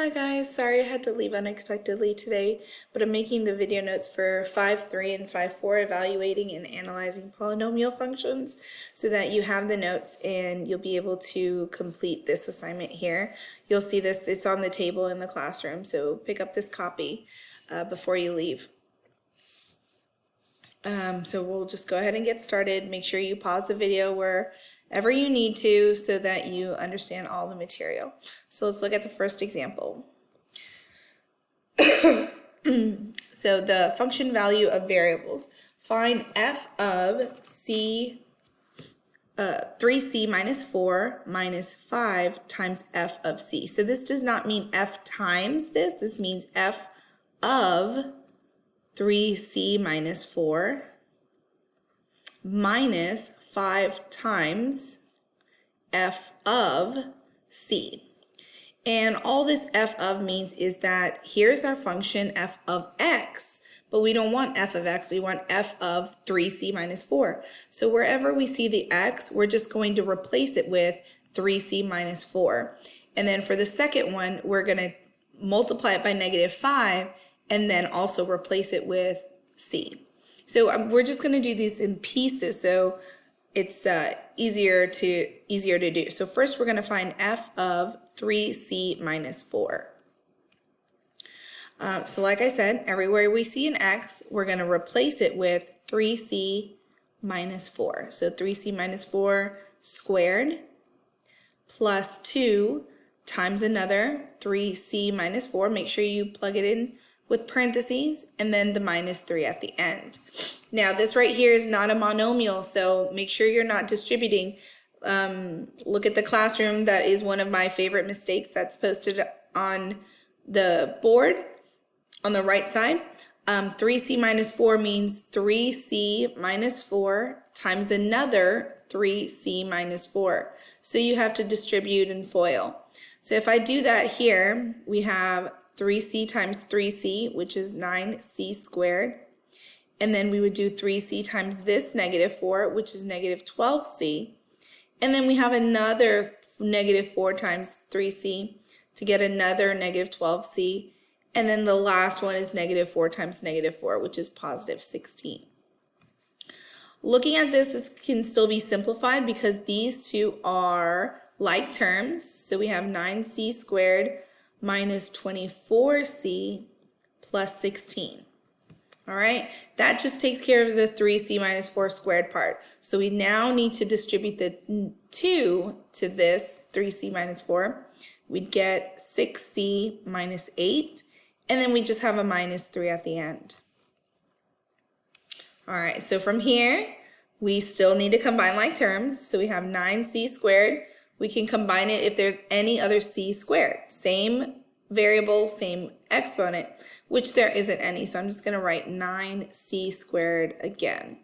Hi guys, sorry I had to leave unexpectedly today, but I'm making the video notes for 5.3 and 5.4, evaluating and analyzing polynomial functions, so that you have the notes and you'll be able to complete this assignment here. You'll see this, it's on the table in the classroom, so pick up this copy before you leave. So we'll just go ahead and get started. Make sure you pause the video wherever you need to so that you understand all the material. So let's look at the first example. So the function value of variables. Find f of c 3c minus 4 minus 5 times f of c. So this does not mean f times this. This means f of 3c minus 4 minus 5 times f of c. And all this f of means is that here's our function f of x, but we don't want f of x, we want f of 3c minus 4. So wherever we see the x, we're just going to replace it with 3c minus 4. And then for the second one, we're going to multiply it by -5 and then also replace it with c. So we're just going to do these in pieces so it's easier to do. So first we're going to find f of 3c minus 4. So like I said, everywhere we see an x, we're going to replace it with 3c minus 4. So 3c minus 4 squared plus 2 times another 3c minus 4. Make sure you plug it in with parentheses and then the minus 3 at the end. Now this right here is not a monomial, so make sure you're not distributing. Look at the classroom. That is one of my favorite mistakes that's posted on the board on the right side. 3c minus 4 means 3c minus 4 times another 3c minus 4. So you have to distribute and FOIL. So if I do that here, we have 3c times 3c, which is 9c squared. And then we would do 3c times this -4, which is -12c. And then we have another -4 times 3c to get another -12c. And then the last one is -4 times -4, which is +16. Looking at this can still be simplified because these two are like terms. So we have 9c squared minus 24c plus 16. All right, that just takes care of the 3c minus 4 squared part. So we now need to distribute the 2 to this 3c minus 4. We'd get 6c minus 8, and then we just have a minus 3 at the end. All right, so from here, we still need to combine like terms. So we have 9c squared. We can combine it if there's any other c squared. Same variable, same exponent, which there isn't any. So I'm just going to write 9c squared again.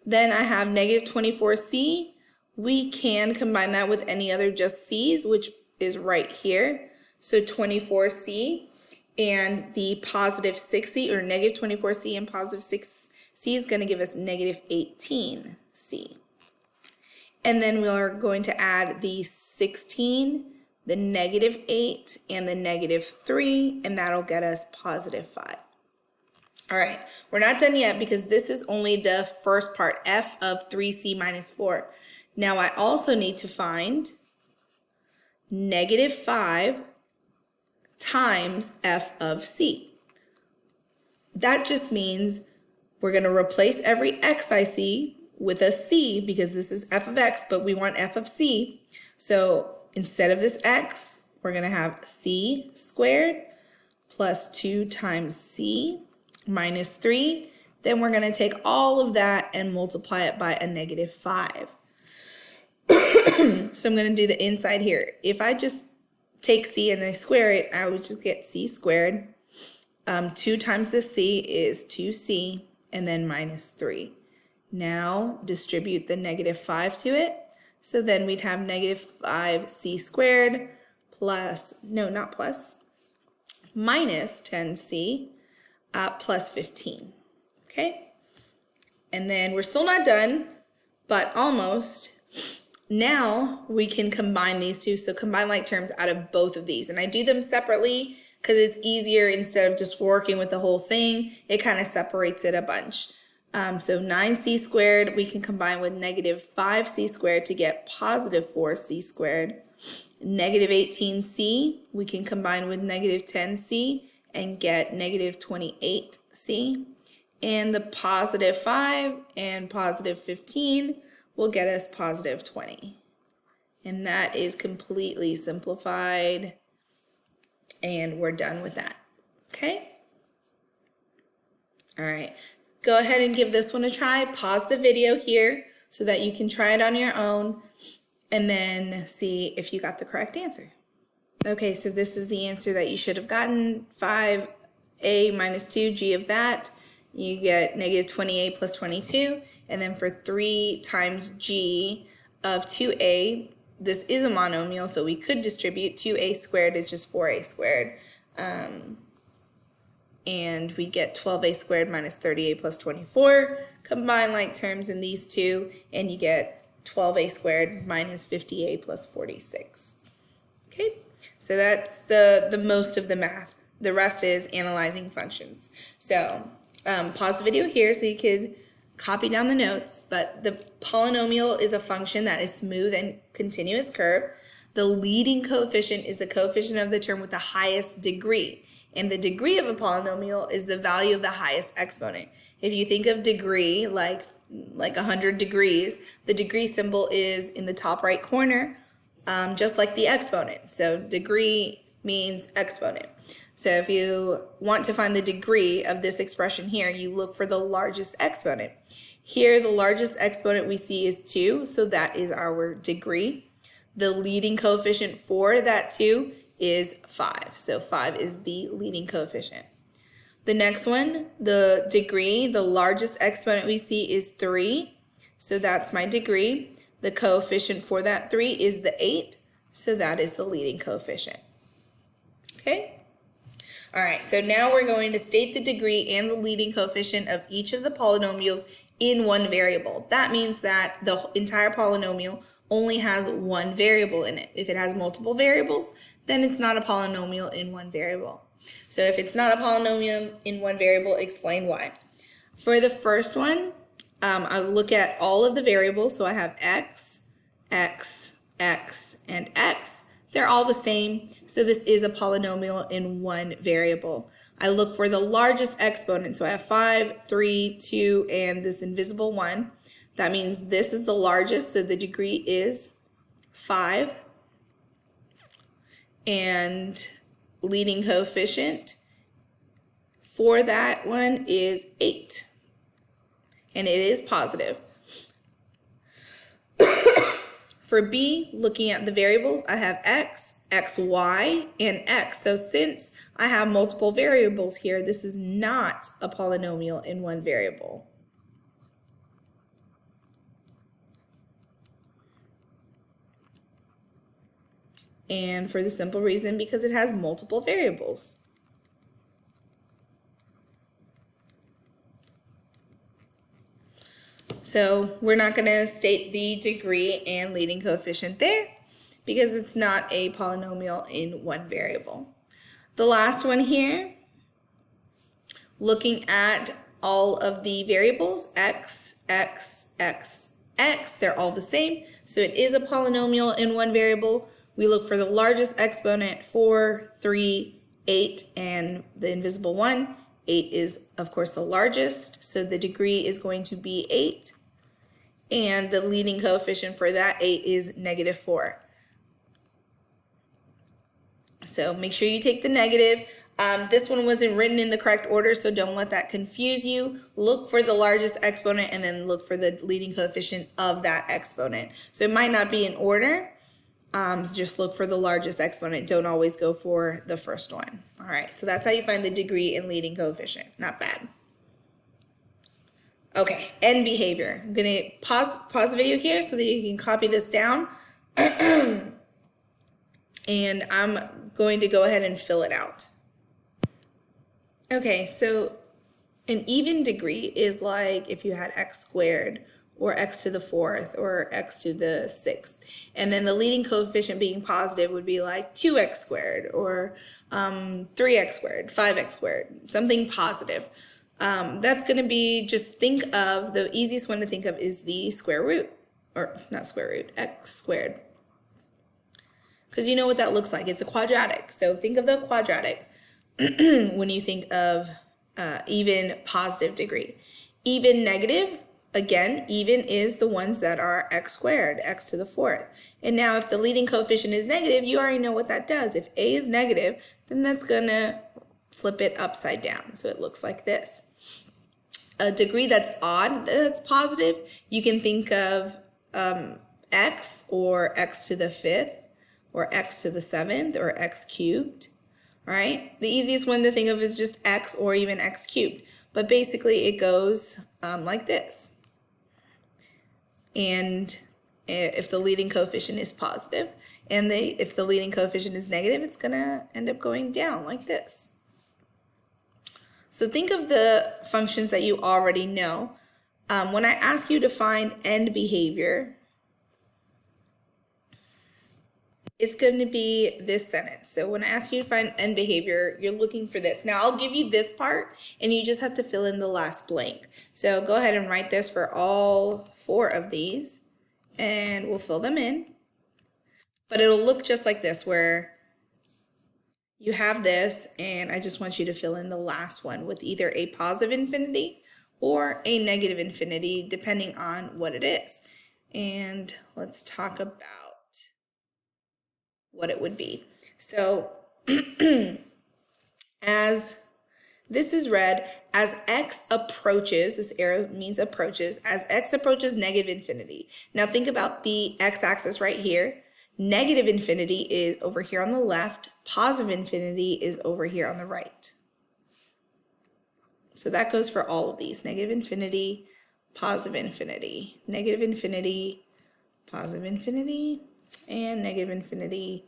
Then I have -24c. We can combine that with any other just c's, which is right here. So 24c and the +6c, or -24c and +6c is going to give us -18c. And then we are going to add the 16, the -8, and the -3, and that'll get us +5. All right, we're not done yet because this is only the first part, f of 3c minus 4. Now I also need to find -5 times f of c. That just means we're going to replace every x I see with a c because this is f of x, but we want f of c. So instead of this x, we're going to have c squared plus 2 times c minus 3. Then we're going to take all of that and multiply it by a -5. So I'm going to do the inside here. If I just take c and I square it, I would just get c squared. 2 times the c is 2c, and then minus 3. Now distribute the -5 to it. So then we'd have -5c squared plus, no, not plus, minus 10c plus 15. Okay? And then we're still not done, but almost. now we can combine these two. So combine like terms out of both of these. And I do them separately because it's easier instead of just working with the whole thing. It kind of separates it a bunch. So 9c squared we can combine with negative 5c squared to get positive 4c squared. Negative 18c we can combine with negative 10c and get negative 28c. And the positive 5 and positive 15 will get us positive 20. And that is completely simplified. And we're done with that. Okay? All right. Go ahead and give this one a try. Pause the video here so that you can try it on your own and then see if you got the correct answer. Okay, so this is the answer that you should have gotten. 5a minus 2g of that. You get negative 28 plus 22. And then for 3 times g of 2a, this is a monomial, so we could distribute. 2a squared is just 4a squared. And we get 12a squared minus 30a plus 24. Combine like terms in these two, and you get 12a squared minus 50a plus 46. Okay, so that's the most of the math. The rest is analyzing functions. So pause the video here so you could copy down the notes, but the polynomial is a function that is smooth and continuous curve. The leading coefficient is the coefficient of the term with the highest degree. And the degree of a polynomial is the value of the highest exponent. If you think of degree like 100 degrees, the degree symbol is in the top right corner, just like the exponent. So degree means exponent. So if you want to find the degree of this expression here, you look for the largest exponent. Here, the largest exponent we see is 2, so that is our degree. The leading coefficient for that 2 is 5. So 5 is the leading coefficient. The next one, the degree, the largest exponent we see is 3. So that's my degree. The coefficient for that 3 is the 8. So that is the leading coefficient. Okay? All right, so now we're going to state the degree and the leading coefficient of each of the polynomials in one variable. That means that the entire polynomial only has one variable in it. If it has multiple variables, then it's not a polynomial in one variable. So if it's not a polynomial in one variable, explain why. For the first one, I'll look at all of the variables. So I have x, x, x, and x. They're all the same, so this is a polynomial in one variable. I look for the largest exponent, so I have 5, 3, 2, and this invisible 1. That means this is the largest, so the degree is 5. And leading coefficient for that one is 8. And it is positive. For B, looking at the variables, I have x, xy, and x. So since I have multiple variables here, this is not a polynomial in one variable. And for the simple reason because it has multiple variables. So we're not going to state the degree and leading coefficient there because it's not a polynomial in one variable. The last one here, looking at all of the variables, x, x, x, x, they're all the same. So it is a polynomial in one variable. We look for the largest exponent, 4, 3, 8, and the invisible 1. 8 is, of course, the largest, so the degree is going to be 8. And the leading coefficient for that 8 is negative 4. So make sure you take the negative. This one wasn't written in the correct order, so don't let that confuse you. Look for the largest exponent and then look for the leading coefficient of that exponent. So it might not be in order. Just look for the largest exponent. Don't always go for the first one. All right, so that's how you find the degree and leading coefficient. Not bad. Okay, end behavior. I'm gonna pause the video here so that you can copy this down. And I'm going to go ahead and fill it out. Okay, so an even degree is like if you had x squared or x to the 4th, or x to the 6th. And then the leading coefficient being positive would be like 2x squared, or 3x squared, 5x squared, something positive. That's going to be, just think of, the easiest one to think of is the square root, or not square root, x squared. Because you know what that looks like. It's a quadratic. So think of the quadratic when you think of even positive degree. Even negative, again, even is the ones that are x squared, x to the 4th. And now if the leading coefficient is negative, you already know what that does. If a is negative, then that's going to flip it upside down. So it looks like this. A degree that's odd, that's positive, you can think of x, or x to the 5th, or x to the 7th, or x cubed, right? The easiest one to think of is just x, or even x cubed. But basically it goes like this. And if the leading coefficient is positive, and if the leading coefficient is negative, it's going to end up going down like this. So think of the functions that you already know. When I ask you to find end behavior, it's going to be this sentence. So when I ask you to find end behavior, you're looking for this. Now I'll give you this part, and you just have to fill in the last blank. So go ahead and write this for all 4 of these, and we'll fill them in. But it'll look just like this, where you have this, and I just want you to fill in the last one with either a positive infinity or a negative infinity, depending on what it is. And let's talk about what it would be. So as this is read, as x approaches, this arrow means approaches, as x approaches negative infinity. Now think about the x-axis right here. Negative infinity is over here on the left, positive infinity is over here on the right. So that goes for all of these: negative infinity, positive infinity, negative infinity, positive infinity, and negative infinity,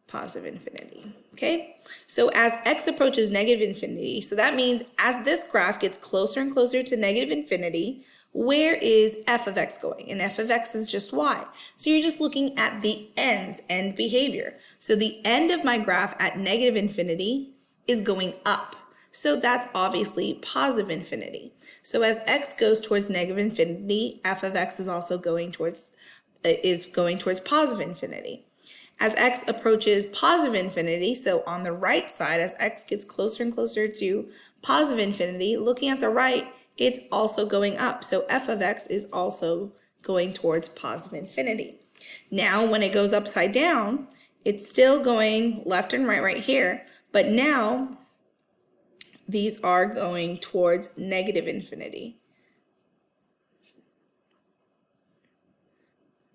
positive infinity. Okay, so as x approaches negative infinity, so that means as this graph gets closer and closer to negative infinity, where is f of x going? And f of x is just y. So you're just looking at the end behavior. So the end of my graph at negative infinity is going up. So that's obviously positive infinity. So as x goes towards negative infinity, f of x is also going towards positive infinity. As x approaches positive infinity, so on the right side, as x gets closer and closer to positive infinity, looking at the right, it's also going up. So f of x is also going towards positive infinity. Now, when it goes upside down, it's still going left and right here, but now these are going towards negative infinity.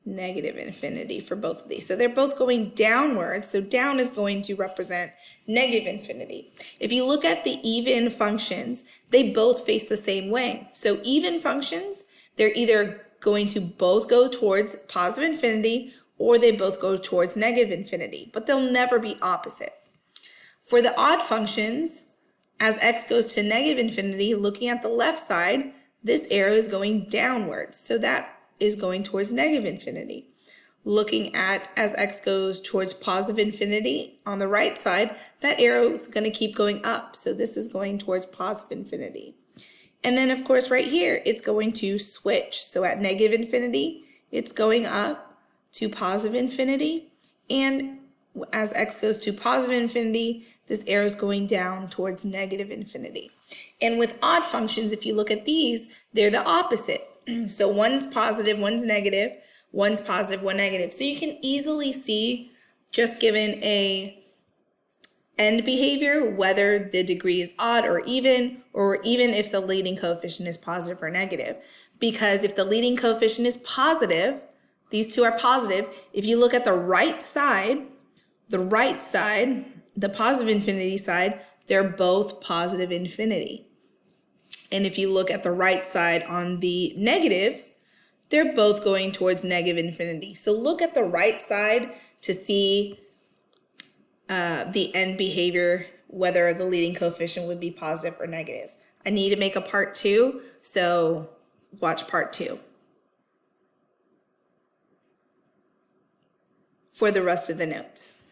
Negative infinity for both of these. So they're both going downwards. So down is going to represent negative infinity. If you look at the even functions, they both face the same way. So even functions, they're either going to both go towards positive infinity, or they both go towards negative infinity, but they'll never be opposite. For the odd functions, as x goes to negative infinity, looking at the left side, this arrow is going downwards. So that is going towards negative infinity. Looking at as x goes towards positive infinity on the right side, that arrow is going to keep going up. So this is going towards positive infinity. And then of course right here, it's going to switch. So at negative infinity, it's going up to positive infinity. And as x goes to positive infinity, this arrow is going down towards negative infinity. And with odd functions, if you look at these, they're the opposite. So one's positive, one's negative, one's positive, one negative. So you can easily see, just given a end behavior, whether the degree is odd or even if the leading coefficient is positive or negative. Because if the leading coefficient is positive, these two are positive. If you look at the right side, the positive infinity side, they're both positive infinity. And if you look at the right side on the negatives, they're both going towards negative infinity. So look at the right side to see the end behavior, whether the leading coefficient would be positive or negative. I need to make a part 2, so watch part 2. for the rest of the notes.